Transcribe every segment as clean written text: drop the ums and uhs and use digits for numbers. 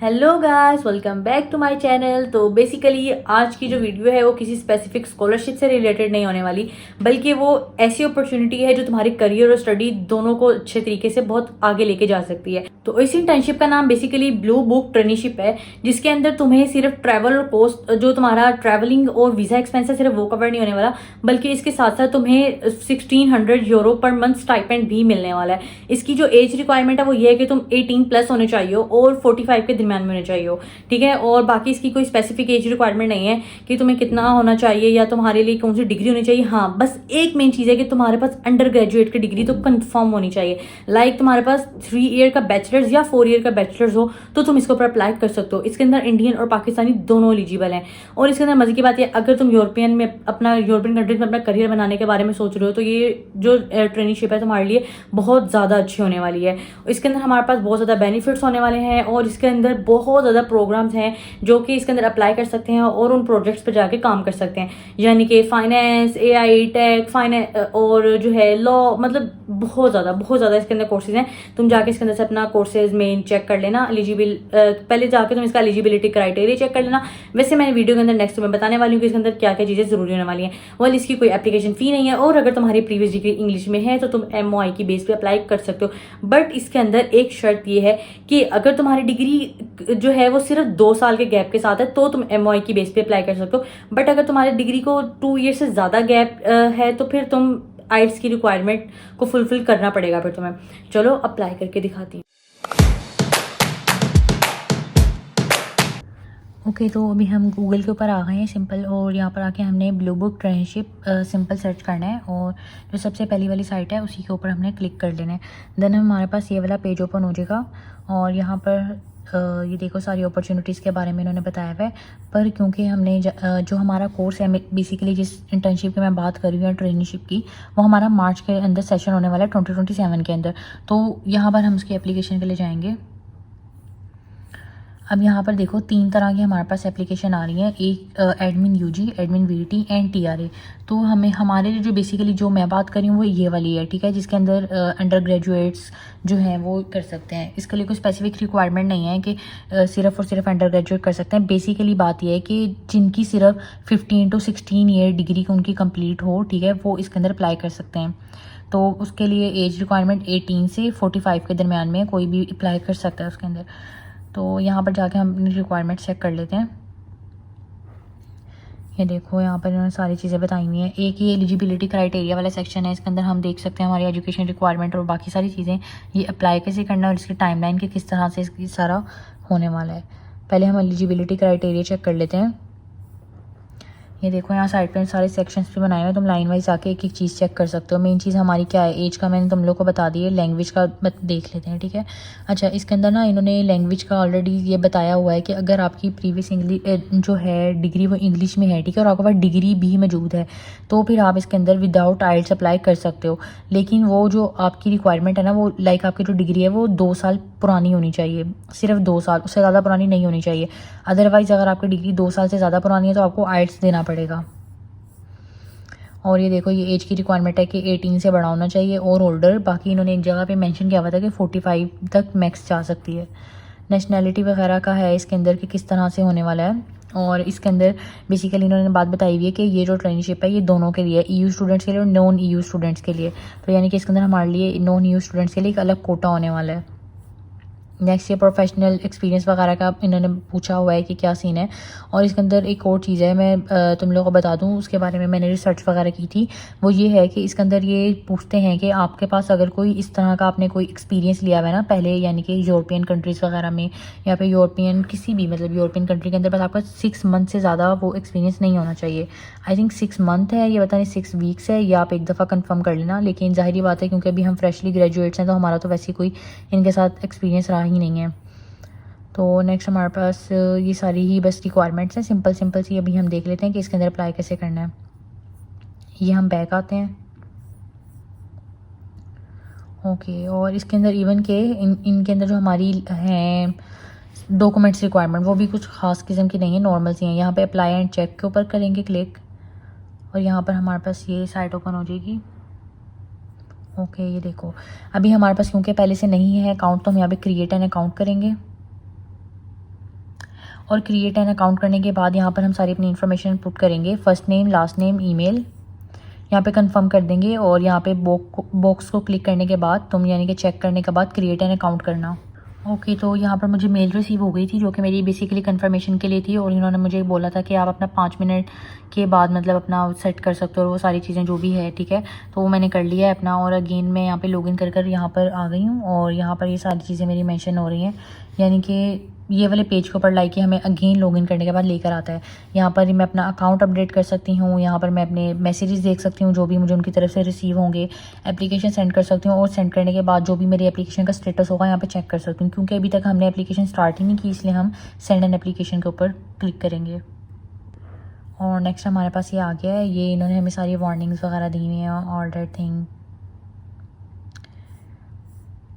Hello guys, welcome back to my channel. तो basically आज की जो वीडियो है वो किसी स्पेसिफिक स्कॉलरशिप से रिलेटेड नहीं होने वाली, बल्कि वो ऐसी अपॉर्चुनिटी है जो तुम्हारे करियर और स्टडी दोनों को अच्छे तरीके से बहुत आगे लेके जा सकती है। तो इस इंटर्नशिप का नाम बेसिकली ब्लू बुक ट्रेनिशिप है, जिसके अंदर तुम्हें सिर्फ ट्रैवल और कोस्ट, जो तुम्हारा ट्रैवलिंग और वीजा एक्सपेंस है, सिर्फ वो कवर नहीं होने वाला, बल्कि इसके साथ साथ तुम्हें 1600 यूरो पर मंथ स्टाइपेंड भी मिलने वाला है। इसकी जो एज रिक्वायरमेंट है वो ये है कि तुम 18+ होने चाहिए और 45 के दरमियान में होने चाहिए हो, ठीक है। और बाकी इसकी कोई स्पेसिफिक एज रिक्वायरमेंट नहीं है कि तुम्हें कितना होना चाहिए या तुम्हारे लिए कौन सी डिग्री होनी चाहिए। हाँ, बस एक मेन चीज़ है कि तुम्हारे पास अंडर ग्रेजुएट की डिग्री तो कंफर्म होनी चाहिए। लाइक तुम्हारे पास 3 ईयर का बैचलर्स या 4 ईयर का बैचलर्स हो तो तुम इसके ऊपर अप्लाई कर सकते हो। इसके अंदर इंडियन और पाकिस्तानी दोनों एलिजिबल हैं। और इसके अंदर मजे की बात है, अगर तुम यूरोपियन कंट्रीज में अपना करियर बनाने के बारे में सोच रहे हो तो ये जो ट्रेनिशिप है तुम्हारे लिए बहुत ज़्यादा अच्छी होने वाली है। इसके अंदर हमारे पास बहुत ज़्यादा बेनिफिट्स होने वाले हैं और इसके अंदर बहुत ज़्यादा प्रोग्राम्स हैं जो कि इसके अंदर अप्लाई कर सकते हैं और उन प्रोजेक्ट्स पर जाके काम कर सकते हैं, यानी कि फाइनेंस, एआई, टेक, फाइनेंस और जो है लॉ, मतलब बहुत ज़्यादा इसके अंदर कोर्सेज हैं। तुम जाके इसके अंदर से अपना कोर्सेज मेन चेक कर लेना, एलिजिबल पहले जाके तुम इसका एलिजिबिलिटी क्राइटेरिया चेक कर लेना। वैसे मैंने वीडियो के अंदर नेक्स्ट तुम्हें बताने वाली हूँ कि इसके अंदर क्या क्या चीज़ें जरूरी होने वाली हैं। वेल, इसकी कोई एप्लीकेशन फी नहीं है और अगर तुम्हारी प्रीवियस डिग्री इंग्लिश में है तो तुम MOI की बेस पे अप्लाई कर सकते हो। बट इसके अंदर एक शर्त ये है कि अगर तुम्हारी डिग्री जो है वो सिर्फ 2 साल के गैप के साथ है तो तुम MOI की बेस पे अप्लाई कर सकते हो। बट अगर तुम्हारी डिग्री को 2 ईयर से ज़्यादा गैप है तो फिर तुम आइट्स की रिक्वायरमेंट को फुलफिल करना पड़ेगा फिर तुम्हें। चलो अप्लाई करके दिखाती हूँ। ओके, तो अभी हम गूगल के ऊपर आ गए हैं सिंपल, और यहाँ पर आके हमने ब्लू बुक ट्रेनिशिप सिंपल सर्च करना है और जो सबसे पहली वाली साइट है उसी के ऊपर हमने क्लिक कर लेना है। देन हमारे पास ये वाला पेज ओपन हो जाएगा और यहाँ पर ये देखो सारी अपॉर्चुनिटीज़ के बारे में इन्होंने बताया हुआ है। पर क्योंकि हमने जो हमारा कोर्स है, बेसिकली जिस इंटर्नशिप की मैं बात कर रही हूँ ट्रेनिशिप की, वो हमारा मार्च के अंदर सेशन होने वाला है 2027 के अंदर। तो यहाँ पर हम उसकी एप्लीकेशन के लिए जाएंगे। अब यहाँ पर देखो 3 तरह की हमारे पास एप्लीकेशन आ रही है, एक admin UG, admin VT and TRA। तो हमें हमारे लिए जो बेसिकली जो मैं बात कर रही हूँ वो ये वाली है, ठीक है, जिसके अंदर अंडर ग्रेजुएट्स जो हैं वो कर सकते हैं। इसके लिए कोई स्पेसिफिक रिक्वायरमेंट नहीं है कि सिर्फ और सिर्फ अंडर ग्रेजुएट कर सकते हैं। बेसिकली बात यह है कि जिनकी सिर्फ 15 to 16 ईयर डिग्री उनकी कंप्लीट हो, ठीक है, वो इसके अंदर अप्लाई कर सकते हैं। तो उसके लिए एज रिक्वायरमेंट 18 से 45 के दरमियान में कोई भी अप्लाई कर सकता है उसके अंदर। तो यहाँ पर जाके हम अपनी रिक्वायरमेंट चेक कर लेते हैं। ये देखो यहाँ पर इन्होंने सारी चीज़ें बताई हुई हैं। एक ही एलिजिबिलिटी क्राइटेरिया वाला सेक्शन है, इसके अंदर हम देख सकते हैं हमारी एजुकेशन रिक्वायरमेंट और बाकी सारी चीज़ें, ये अप्लाई कैसे करना है और इसकी टाइमलाइन के किस तरह से इसकी सारा होने वाला है। पहले हम एलिजिबिलिटी क्राइटेरिया चेक कर लेते हैं। ये देखो यहाँ साइड पे सारे सेक्शंस पे बनाए हुए, तुम लाइन वाइज आके एक एक चीज़ चेक कर सकते हो। मेन चीज़ हमारी क्या है, एज का मैंने तुम लोग को बता दी है, लैंग्वेज का देख लेते हैं, ठीक है। अच्छा, इसके अंदर ना इन्होंने लैंग्वेज का ऑलरेडी ये बताया हुआ है कि अगर आपकी प्रीवियस इंग्लिश जो है डिग्री वो इंग्लिश में है, ठीक है, और आपके पास डिग्री भी मौजूद है तो फिर आप इसके अंदर विदाउट आइल्स अप्लाई कर सकते हो। लेकिन वो जो आपकी रिक्वायरमेंट है ना, वो लाइक आपकी जो डिग्री है वो 2 साल पुरानी होनी चाहिए, सिर्फ 2 साल, उससे ज़्यादा पुरानी नहीं होनी चाहिए। अदरवाइज़ अगर आपकी डिग्री 2 साल से ज़्यादा पुरानी है तो आपको आइल्स देना पड़ेगा। और ये देखो ये एज की रिक्वायरमेंट है कि 18 से बड़ा होना चाहिए और ओल्डर। बाकी इन्होंने एक जगह पे मेंशन किया हुआ था कि 45 तक मैक्स जा सकती है। नेशनैलिटी वगैरह का है इसके अंदर कि किस तरह से होने वाला है। और इसके अंदर बेसिकली इन्होंने बात बताई हुई है कि ये जो ट्रेनिशिप है ये दोनों के लिए, EU स्टूडेंट्स के लिए और नॉन EU स्टूडेंट्स के लिए। तो यानी कि इसके अंदर हमारे लिए नॉन EU स्टूडेंट्स के लिए एक अलग कोटा होने वाला है। नेक्स्ट ये प्रोफेशनल एक्सपीरियंस वगैरह का इन्होंने पूछा हुआ है कि क्या सीन है। और इसके अंदर एक और चीज़ है, मैं तुम लोगों को बता दूं, उसके बारे में मैंने रिसर्च वगैरह की थी। वो ये है कि इसके अंदर ये पूछते हैं कि आपके पास अगर कोई इस तरह का आपने कोई एक्सपीरियंस लिया हुआ है ना पहले, यानी कि यूरोपियन कंट्रीज़ वगैरह में या फिर यूरोपियन किसी भी मतलब यूरोपियन कंट्री के अंदर, बस आपका 6 मंथ से ज़्यादा वो एक्सपीरियंस नहीं होना चाहिए। आई थिंक 6 मंथ है, ये पता नहीं 6 वीक्स है, या आप एक दफ़ा कंफर्म कर लेना। लेकिन जाहिर बात है क्योंकि अभी हम फ्रेशली ग्रेजुएट्स हैं तो हमारा तो वैसे कोई इनके साथ एक्सपीरियंस रहा ही नहीं है। तो नेक्स्ट हमारे पास ये सारी ही बस रिक्वायरमेंट्स हैं, सिंपल सिंपल सी। अभी हम देख लेते हैं कि इसके अंदर अप्लाई कैसे करना है। ये हम बैक आते हैं। ओके, और इसके अंदर इवन के इनके अंदर जो हमारी हैं डॉक्यूमेंट्स रिक्वायरमेंट, वो भी कुछ खास किस्म की नहीं है, नॉर्मल सी हैं। यहाँ पे अप्लाई एंड चेक के ऊपर करेंगे क्लिक और यहाँ पर हमारे पास ये साइट ओपन हो जाएगी। ओके, ये देखो अभी हमारे पास क्योंकि पहले से नहीं है अकाउंट तो हम यहाँ पे क्रिएट एन अकाउंट करेंगे। और क्रिएट एन अकाउंट करने के बाद यहाँ पर हम सारी अपनी इन्फॉर्मेशन पुट करेंगे, first name, last name, email, यहाँ पे कंफर्म कर देंगे। और यहाँ पे बॉक्स को क्लिक करने के बाद तुम यानी कि चेक करने के बाद क्रिएट एन अकाउंट करना। ओके, तो यहाँ पर मुझे मेल रिसीव हो गई थी जो कि मेरी बेसिकली कंफर्मेशन के लिए थी, और इन्होंने मुझे बोला था कि आप अपना 5 मिनट के बाद मतलब अपना सेट कर सकते हो और वो सारी चीज़ें जो भी है, ठीक है। तो वो मैंने कर लिया है अपना, और अगेन मैं यहाँ पे लॉगिन कर यहाँ पर आ गई हूँ, और यहाँ पर ये सारी चीज़ें मेरी मेंशन हो रही हैं, यानी कि ये वाले पेज के ऊपर लाइक हमें अगेन लॉगिन करने के बाद लेकर आता है। यहाँ पर मैं अपना अकाउंट अपडेट कर सकती हूँ, यहाँ पर मैं अपने मैसेजेस देख सकती हूँ जो भी मुझे उनकी तरफ से रिसीव होंगे, एप्लीकेशन सेंड कर सकती हूँ, और सेंड करने के बाद जो भी मेरी एप्लीकेशन का स्टेटस होगा यहाँ पे चेक कर सकती हूँ, क्योंकि अभी तक हमने एप्लीकेशन स्टार्ट ही नहीं की, इसलिए हम सेंड एन एप्लीकेशन के ऊपर क्लिक करेंगे। और नेक्स्ट हमारे पास ये आ गया है, ये इन्होंने हमें सारी वार्निंग्स वगैरह दी हुई हैं, ऑल दैट थिंग,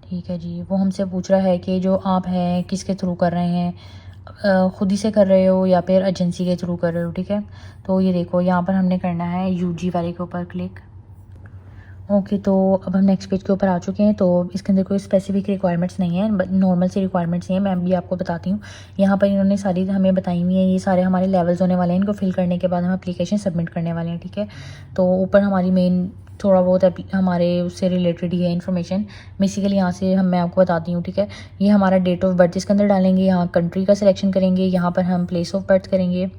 ठीक है जी। वो हमसे पूछ रहा है कि जो आप हैं किसके थ्रू कर रहे हैं, ख़ुद ही से कर रहे हो या फिर एजेंसी के थ्रू कर रहे हो, ठीक है। तो ये देखो यहाँ पर हमने करना है यूजी वाले के ऊपर क्लिक। ओके, तो अब हम नेक्स्ट पेज के ऊपर आ चुके हैं। तो इसके अंदर कोई स्पेसिफिक रिक्वायरमेंट्स नहीं है, नॉर्मल सी रिक्वायरमेंट्स हैं, मैं भी आपको बताती हूँ। यहाँ पर इन्होंने सारी हमें बताई हुई है, ये सारे हमारे लेवल्स होने वाले हैं, इनको फिल करने के बाद हम एप्लीकेशन सबमिट करने वाले हैं, ठीक है। तो ऊपर हमारी मेन थोड़ा बहुत हमारे उससे रिलेटेड ही है इन्फॉर्मेशन, बेसिकली यहाँ से मैं आपको बताती हूँ, ठीक है। ये हमारा डेट ऑफ बर्थ इसके अंदर डालेंगे, यहाँ कंट्री का सिलेक्शन करेंगे, यहाँ पर हम प्लेस ऑफ बर्थ करेंगे।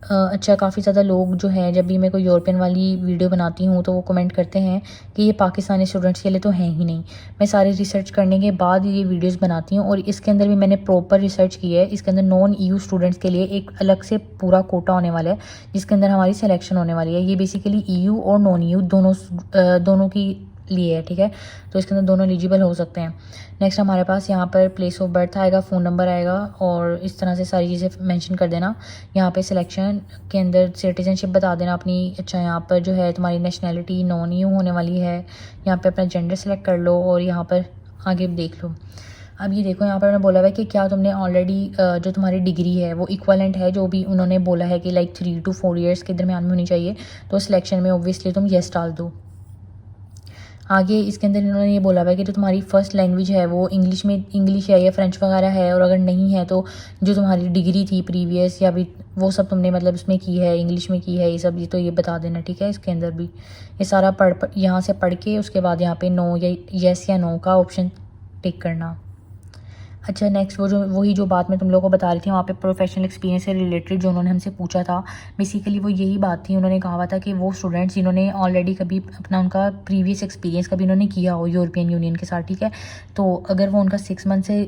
अच्छा, काफ़ी ज़्यादा लोग जो हैं, जब भी मैं कोई यूरोपियन वाली वीडियो बनाती हूँ तो वो कमेंट करते हैं कि ये पाकिस्तानी स्टूडेंट्स के लिए तो है ही नहीं। मैं सारे रिसर्च करने के बाद ये वीडियोस बनाती हूँ, और इसके अंदर भी मैंने प्रॉपर रिसर्च की है। इसके अंदर नॉन EU स्टूडेंट्स के लिए एक अलग से पूरा कोटा होने वाला है, जिसके अंदर हमारी सिलेक्शन होने वाली है। ये बेसिकली EU और नॉन EU दोनों की लिए है, ठीक है। तो इसके अंदर दोनों एलिजिबल हो सकते हैं। नेक्स्ट हमारे पास यहाँ पर प्लेस ऑफ बर्थ आएगा, फ़ोन नंबर आएगा, और इस तरह से सारी चीज़ें मेंशन कर देना। यहाँ पे सिलेक्शन के अंदर सिटीजनशिप बता देना अपनी। अच्छा, यहाँ पर जो है तुम्हारी नेशनैलिटी नॉन EU होने वाली है, यहाँ पे अपना जेंडर सेलेक्ट कर लो, और यहाँ पर आगे देख लो। अब ये देखो, यहाँ पर उन्होंने बोला हुआ है कि क्या तुमने ऑलरेडी जो तुम्हारी डिग्री है वो इक्वलेंट है, जो भी उन्होंने बोला है कि लाइक 3 to 4 ईयर्स के दरमियान में होनी चाहिए। तो सिलेक्शन में ऑब्वियसली तुम येस डाल दो। आगे इसके अंदर इन्होंने ये बोला हुआ है कि जो तुम्हारी फ़र्स्ट लैंग्वेज है वो इंग्लिश है या फ्रेंच वगैरह है, और अगर नहीं है तो जो तुम्हारी डिग्री थी प्रीवियस या भी वो सब तुमने मतलब इसमें की है, इंग्लिश में की है, ये सब, ये तो ये बता देना, ठीक है। इसके अंदर भी ये सारा यहाँ से पढ़ के उसके बाद यहाँ पे नो या येस या नो का ऑप्शन टिक करना। अच्छा, नेक्स्ट वही जो बात मैं तुम लोगों को बता रही थी, वहाँ पे प्रोफेशनल एक्सपीरियंस से रिलेटेड जो उन्होंने हमसे पूछा था, बेसिकली वो यही बात थी। उन्होंने कहा हुआ था कि वो स्टूडेंट्स जिन्होंने ऑलरेडी कभी अपना उनका प्रीवियस एक्सपीरियंस कभी उन्होंने किया हो यूरोपियन यूनियन के साथ, ठीक है, तो अगर वो उनका 6 मंथ से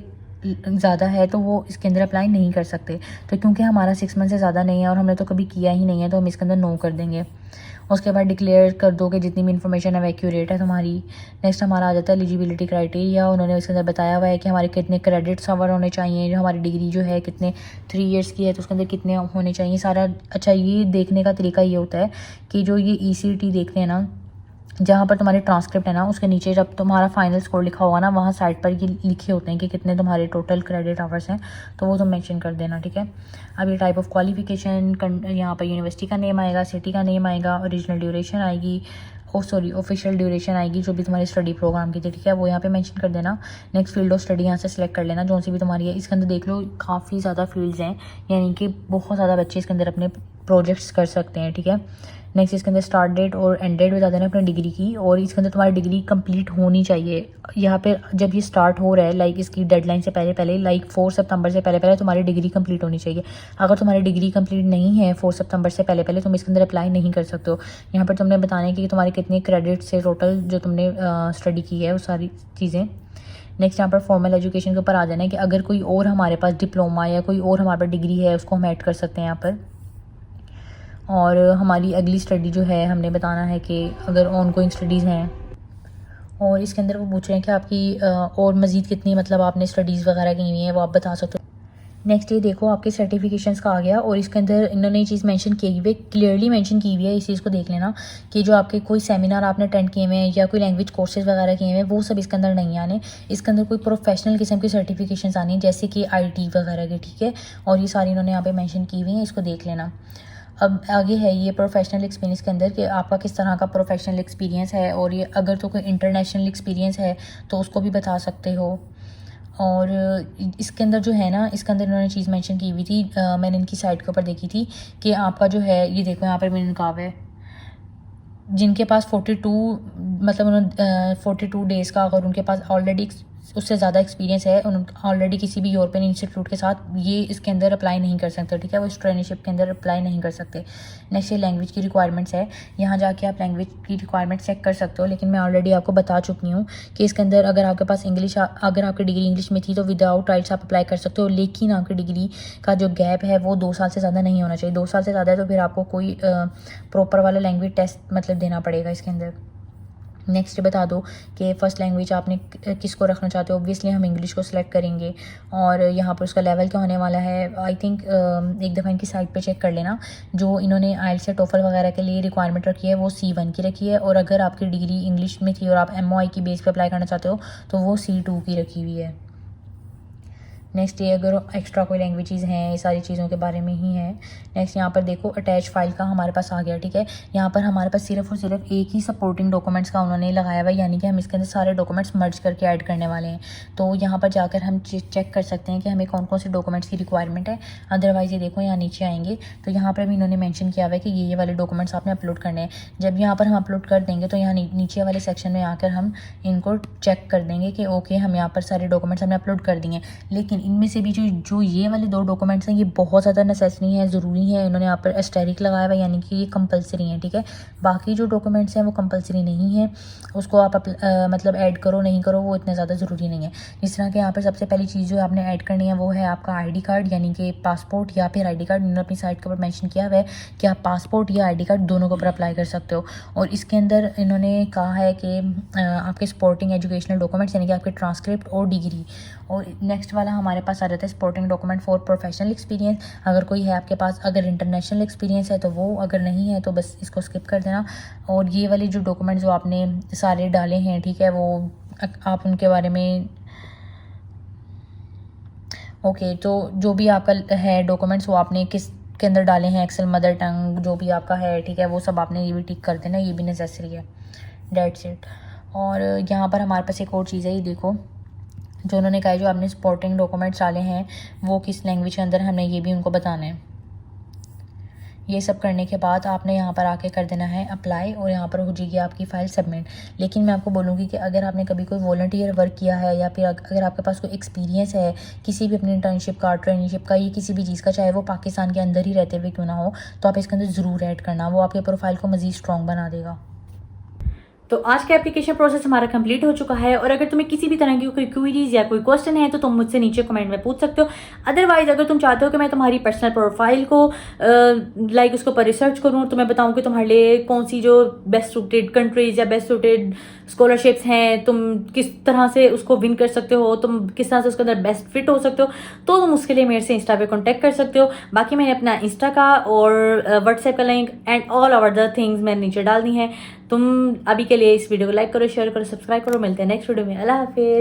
ज़्यादा है तो वो इसके अंदर अप्लाई नहीं कर सकते। तो क्योंकि हमारा 6 मंथ से ज़्यादा नहीं है और हमने तो कभी किया ही नहीं है, तो हम इसके अंदर नो कर देंगे। उसके बाद डिक्लेयर कर दो कि जितनी भी इन्फॉर्मेशन है एक्यूरेट है तुम्हारी। नेक्स्ट हमारा आ जाता है एलिजिबिलिटी क्राइटेरिया। उन्होंने इसके अंदर बताया हुआ है कि हमारे कितने क्रेडिट्स कवर होने चाहिए, जो हमारी डिग्री जो है कितने 3 ईयर्स की है तो उसके अंदर कितने होने चाहिए सारा। अच्छा, ये देखने का तरीका ये होता है कि जो ये ECT देखते हैं ना, जहाँ पर तुम्हारे ट्रांसक्रिप्ट है ना, उसके नीचे जब तुम्हारा फाइनल स्कोर लिखा होगा ना, वहाँ साइड पर ये लिखे होते हैं कि कितने तुम्हारे टोटल क्रेडिट आवर्स हैं, तो वो तुम मेंशन कर देना, ठीक है। अब ये टाइप ऑफ क्वालिफिकेशन, यहाँ पर यूनिवर्सिटी का नेम आएगा, सिटी का नेम आएगा, ओरिजिनल ड्यूरेशन आएगी, ऑफिशियल ड्यूरेशन आएगी जो भी तुम्हारी स्टडी प्रोग्राम की थी, ठीक है, वो यहाँ पे मेंशन कर देना। नेक्स्ट फील्ड ऑफ स्टडी यहाँ से सिलेक्ट कर लेना जो सी भी तुम्हारी है। इसके अंदर देख लो काफ़ी ज़्यादा फील्ड्स हैं, यानी कि बहुत ज़्यादा बच्चे इसके अंदर अपने प्रोजेक्ट्स कर सकते हैं, ठीक है। नेक्स्ट इसके अंदर स्टार्ट डेट और एंड डेट बता देना अपनी डिग्री की, और इसके अंदर तुम्हारी डिग्री कंप्लीट होनी चाहिए। यहाँ पे जब ये स्टार्ट हो रहा है, लाइक इसकी डेडलाइन से पहले लाइक 4 सितंबर से पहले तुम्हारी डिग्री कंप्लीट होनी चाहिए। अगर तुम्हारी डिग्री कंप्लीट नहीं है 4 सितंबर से पहले तुम इसके अंदर अप्लाई नहीं कर सकते हो। यहाँ पर तुमने बताना है कि तुम्हारे कितने क्रेडिट से टोटल जो तुमने स्टडी की है वो सारी चीज़ें। नेक्स्ट यहाँ पर फॉर्मल एजुकेशन के ऊपर आ जाना है कि अगर कोई और हमारे पास डिप्लोमा या कोई और हमारे पास डिग्री है उसको हम ऐड कर सकते हैं यहाँ पर। और हमारी अगली स्टडी जो है हमने बताना है कि अगर ऑनगोइंग स्टडीज़ हैं, और इसके अंदर वो पूछ रहे हैं कि आपकी और मज़ीद कितनी मतलब आपने स्टडीज़ वगैरह की हुई हैं वो आप बता सकते हो। नेक्स्ट ये देखो आपके सर्टिफिकेशंस का आ गया, और इसके अंदर इन्होंने ये चीज़ मेंशन की हुई है, क्लियरली मेंशन की हुई है, इस चीज़ को देख लेना कि जो आपके कोई सेमिनार आपने अटेंड किए हुए हैं या कोई लैंग्वेज कोर्सेज वगैरह किए हुए हैं वो सब इसके अंदर नहीं आने। इसके अंदर कोई प्रोफेशनल किस्म की सर्टिफिकेशंस आनी है जैसे कि IT वगैरह की, ठीक है, और ये सारी इन्होंने यहाँ पे मेंशन की हुई हैं, इसको देख लेना। अब आगे है ये प्रोफेशनल एक्सपीरियंस के अंदर कि आपका किस तरह का प्रोफेशनल एक्सपीरियंस है, और ये अगर तो कोई इंटरनेशनल एक्सपीरियंस है तो उसको भी बता सकते हो। और इसके अंदर जो है ना, इसके अंदर इन्होंने चीज़ मेंशन की हुई थी, मैंने इनकी साइट के ऊपर देखी थी कि आपका जो है, ये देखो यहाँ पर मैंने कहा है जिनके पास 42 मतलब उन्होंने 42 डेज़ का अगर उनके पास ऑलरेडी उससे ज़्यादा एक्सपीरियंस है, उन ऑलरेडी किसी भी यूरोपियन इंस्टीट्यूट के साथ, ये इसके अंदर अप्लाई नहीं कर सकते, ठीक है, वो इस ट्रेनरशिप के अंदर अप्लाई नहीं कर सकते। नेक्स्ट ये लैंग्वेज की रिक्वायरमेंट्स है, यहाँ जाके आप लैंग्वेज की रिक्वायरमेंट चेक कर सकते हो, लेकिन मैं ऑलरेडी आपको बता चुकी हूँ कि इसके अंदर अगर आपके पास इंग्लिश, अगर आपकी डिग्री इंग्लिश में थी तो विदाउट राइट्स आप अप्लाई कर सकते हो, लेकिन आपकी डिग्री का जो गैप है वो 2 साल से ज़्यादा नहीं होना चाहिए। 2 साल से ज़्यादा है तो फिर आपको कोई प्रॉपर वाला लैंग्वेज टेस्ट मतलब देना पड़ेगा इसके अंदर। नेक्स्ट बता दो कि फ़र्स्ट लैंग्वेज आपने किसको रखना चाहते हो। ऑब्वियसली हम इंग्लिश को सिलेक्ट करेंगे, और यहाँ पर उसका लेवल क्या होने वाला है, आई थिंक एक दफ़ा इनकी साइट पे चेक कर लेना। जो इन्होंने आइल्स या टोफल वगैरह के लिए रिक्वायरमेंट रखी है वो C1 की रखी है, और अगर आपकी डिग्री इंग्लिश में थी और आप MOI की बेस पे अप्लाई करना चाहते हो तो वो C2 की रखी हुई है। नेक्स्ट ये अगर एक्स्ट्रा कोई लैंग्वेजेस हैं, ये सारी चीज़ों के बारे में ही है। नेक्स्ट यहाँ पर देखो अटैच फाइल का हमारे पास आ गया, ठीक है। यहाँ पर हमारे पास सिर्फ और सिर्फ एक ही सपोर्टिंग डॉक्यूमेंट्स का उन्होंने लगाया हुआ है, यानी कि हम इसके अंदर सारे डॉक्यूमेंट्स मर्ज करके ऐड करने वाले हैं। तो यहाँ पर जाकर हम चेक कर सकते हैं कि हमें कौन कौन से डॉक्यूमेंट्स की रिक्वायरमेंट है। अदरवाइज़ ये देखो यहाँ नीचे आएंगे तो यहाँ पर भी इन्होंने मैंशन किया हुआ है कि ये वाले डॉक्यूमेंट्स आपने अपलोड करने हैं। जब यहाँ पर हम अपलोड कर देंगे तो यहाँ नीचे वाले सेक्शन में आकर हम इनको चेक कर देंगे कि ओके हम यहाँ पर सारे डॉक्यूमेंट्स हमने अपलोड कर दिए, लेकिन इनमें से भी जो ये वाले 2 डॉक्यूमेंट्स हैं ये बहुत ज़्यादा नेसेसरी हैं, ज़रूरी है। इन्होंने यहाँ पर एस्टेरिक लगाया हुआ है, यानी कि ये कंपलसरी है, ठीक है। बाकी जो डॉक्यूमेंट्स हैं वो कंपलसरी नहीं है, उसको आप मतलब ऐड करो नहीं करो वो इतना ज़्यादा ज़रूरी नहीं है। जिस तरह के यहाँ पर सबसे पहली चीज़ जो आपने ऐड करनी है वो है आपका ID कार्ड, यानी कि पासपोर्ट या फिर ID कार्ड। इन्होंने अपनी साइट के ऊपर मैंशन किया हुआ है कि आप पासपोर्ट या ID कार्ड दोनों के ऊपर अप्लाई कर सकते हो। और इसके अंदर इन्होंने कहा है कि आपके सपोर्टिंग एजुकेशनल डॉक्यूमेंट्स, यानी कि आपके ट्रांसक्रिप्ट और डिग्री। और नेक्स्ट वाला हमारे पास आ जाता है supporting document for professional experience. अगर कोई है आपके पास, अगर इंटरनेशनल एक्सपीरियंस है तो वो, अगर नहीं है तो बस इसको स्किप कर देना। और ये वाले जो डॉक्यूमेंट्स जो आपने सारे डाले हैं, ठीक है, वो आप उनके बारे में ओके तो जो भी आपका है डॉक्यूमेंट्स वो आपने किस के अंदर डाले हैं, एक्सेल, मदर टंग, जो भी आपका है, ठीक है, वो सब आपने ये भी टिक कर देना, ये भी नेसेसरी है। That's it. और यहाँ पर हमारे पास एक और चीज़ है, ये देखो जो उन्होंने कहा है जो आपने सपोर्टिंग डॉक्यूमेंट्स डाले हैं वो किस लैंग्वेज के अंदर, हमने ये भी उनको बताना है। ये सब करने के बाद आपने यहाँ पर आके कर देना है अप्लाई, और यहाँ पर हो जाएगी आपकी फ़ाइल सबमिट। लेकिन मैं आपको बोलूँगी कि अगर आपने कभी कोई वॉलंटियर वर्क किया है, या फिर अगर आपके पास कोई एक्सपीरियंस है किसी भी अपनी इंटर्नशिप का, ट्रेनिंगशिप का, या किसी भी चीज़ का, चाहे वो पाकिस्तान के अंदर ही रहते हुए क्यों ना हो, तो आप इसके अंदर ज़रूर ऐड करना, वो आपके प्रोफाइल को मज़ीद स्ट्रॉन्ग बना देगा। तो आज का एप्लीकेशन प्रोसेस हमारा कंप्लीट हो चुका है, और अगर तुम्हें किसी भी तरह की कोई क्वेरीज या कोई क्वेश्चन है तो तुम मुझसे नीचे कमेंट में पूछ सकते हो। अदरवाइज अगर तुम चाहते हो कि मैं तुम्हारी पर्सनल प्रोफाइल को लाइक उसके ऊपर रिसर्च करूँ, तो मैं बताऊँ कि तुम्हारे लिए कौन सी जो बेस्ट सूटेड कंट्रीज या बेस्ट सूटेड स्कॉलरशिप्स हैं, तुम किस तरह से उसको विन कर सकते हो, तुम किस तरह से उसके अंदर बेस्ट फिट हो सकते हो, तो तुम उसके लिए मेरे से इंस्टा पे कॉन्टैक्ट कर सकते हो। बाकी मैंने अपना इंस्टा का और व्हाट्सएप का link and all over the things मैंने नीचे डाल दी हैं। तुम अभी के लिए इस वीडियो को लाइक करो, शेयर करो, सब्सक्राइब करो। मिलते हैं नेक्स्ट वीडियो में। अल्लाह हाफिज़।